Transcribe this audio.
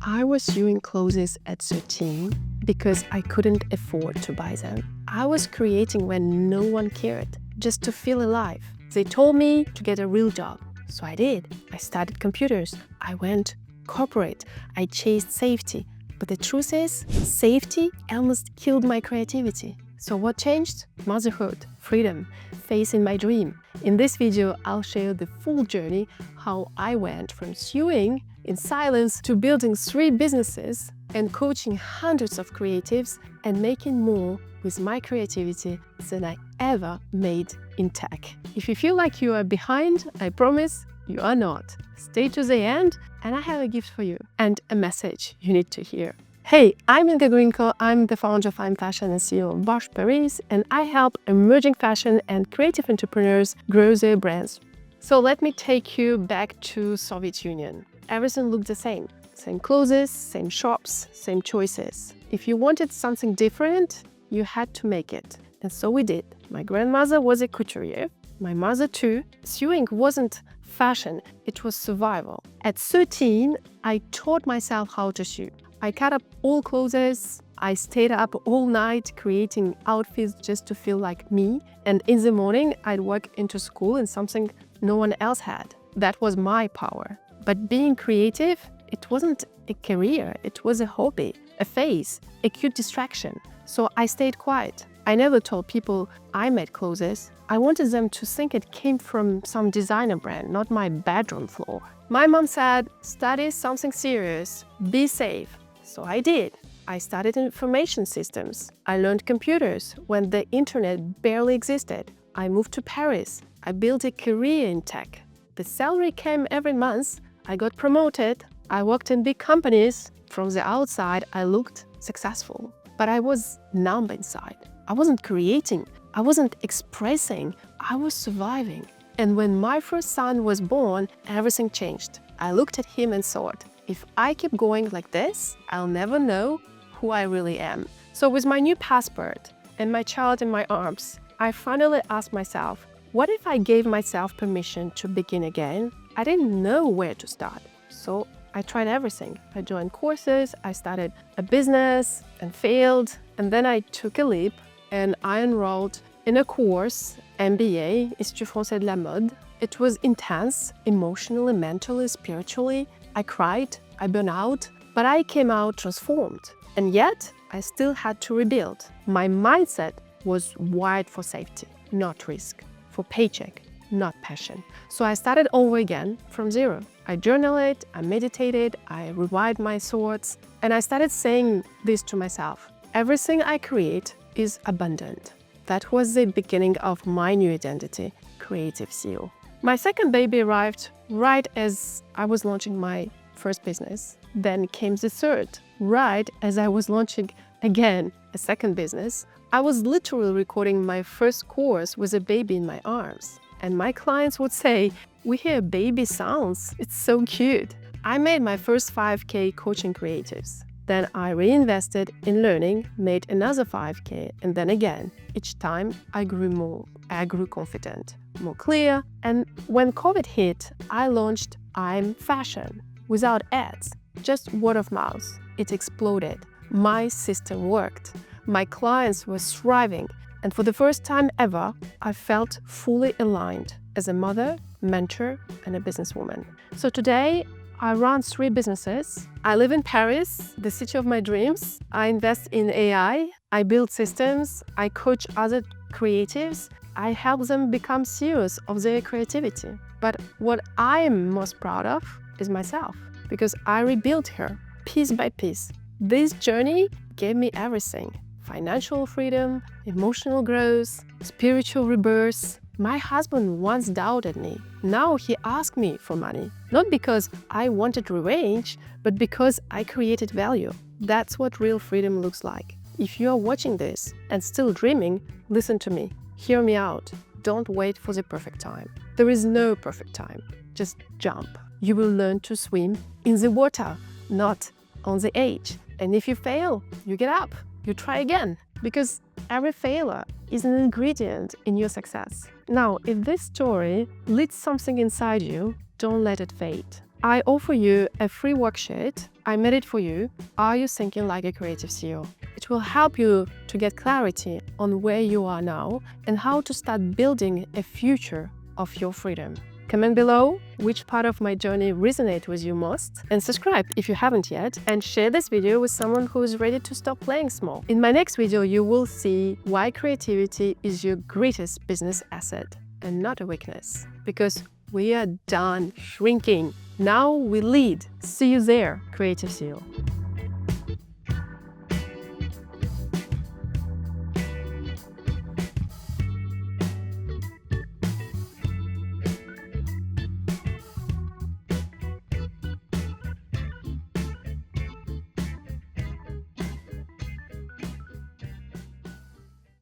I was sewing clothes at 13 because I couldn't afford to buy them. I was creating when no one cared, just to feel alive. They told me to get a real job, so I did. I studied computers. I went corporate. I chased safety. But the truth is, safety almost killed my creativity. So what changed? Motherhood, freedom, facing my dream. In this video, I'll share the full journey, how I went from sewing in silence to building 3 businesses and coaching hundreds of creatives and making more with my creativity than I ever made in tech. If you feel like you are behind, I promise you are not. Stay to the end and I have a gift for you and a message you need to hear. Hey, I'm Inga Grinko. I'm the founder of I'm Fashion and CEO of Bosch Paris, and I help emerging fashion and creative entrepreneurs grow their brands. So let me take you back to Soviet Union. Everything looked the same. Same clothes, same shops, same choices. If you wanted something different, you had to make it. And so we did. My grandmother was a couturier. My mother too. Sewing wasn't fashion, it was survival. At 13, I taught myself how to sew. I cut up all clothes. I stayed up all night creating outfits just to feel like me. And in the morning, I'd walk into school in something no one else had. That was my power. But being creative, it wasn't a career. It was a hobby, a phase, a cute distraction. So I stayed quiet. I never told people I made clothes. I wanted them to think it came from some designer brand, not my bedroom floor. My mom said, study something serious, be safe. So I did. I studied information systems. I learned computers when the internet barely existed. I moved to Paris. I built a career in tech. The salary came every month. I got promoted. I worked in big companies. From the outside, I looked successful. But I was numb inside. I wasn't creating. I wasn't expressing. I was surviving. And when my first son was born, everything changed. I looked at him and thought, if I keep going like this, I'll never know who I really am. So with my new passport and my child in my arms, I finally asked myself, what if I gave myself permission to begin again? I didn't know where to start. So I tried everything. I joined courses, I started a business and failed. And then I took a leap and I enrolled in a course, MBA, Institut Français de la Mode. It was intense, emotionally, mentally, spiritually. I cried, I burned out, but I came out transformed. And yet, I still had to rebuild. My mindset was wired for safety, not risk, for paycheck, not passion. So I started over again from zero. I journaled, I meditated, I rewired my thoughts, and I started saying this to myself. Everything I create is abundant. That was the beginning of my new identity, Creative CEO. My second baby arrived right as I was launching my first business. Then came the third, right as I was launching again a second business. I was literally recording my first course with a baby in my arms. And my clients would say, we hear baby sounds, it's so cute. I made my first 5K coaching creatives. Then I reinvested in learning, made another 5K, and then again. Each time I grew more. I grew confident, more clear. And when COVID hit, I launched I'm Fashion without ads, just word of mouth. It exploded. My system worked. My clients were thriving. And for the first time ever, I felt fully aligned as a mother, mentor, and a businesswoman. So today, I run 3 businesses. I live in Paris, the city of my dreams. I invest in AI. I build systems. I coach other creatives. I help them become CEOs of their creativity. But what I'm most proud of is myself, because I rebuilt her piece by piece. This journey gave me everything: financial freedom, emotional growth, spiritual rebirth. My husband once doubted me. Now he asks me for money, not because I wanted revenge, but because I created value. That's what real freedom looks like. If you are watching this and still dreaming, listen to me. Hear me out. Don't wait for the perfect time. There is no perfect time. Just jump. You will learn to swim in the water, not on the edge. And if you fail, you get up. You try again. Because every failure is an ingredient in your success. Now, if this story lit something inside you, don't let it fade. I offer you a free worksheet. I made it for you. Are you thinking like a creative CEO? It will help you to get clarity on where you are now and how to start building a future of your freedom. Comment below which part of my journey resonates with you most, and subscribe if you haven't yet, and share this video with someone who is ready to stop playing small. In my next video, you will see why creativity is your greatest business asset and not a weakness. Because we are done shrinking. Now we lead. See you there, Creative CEO.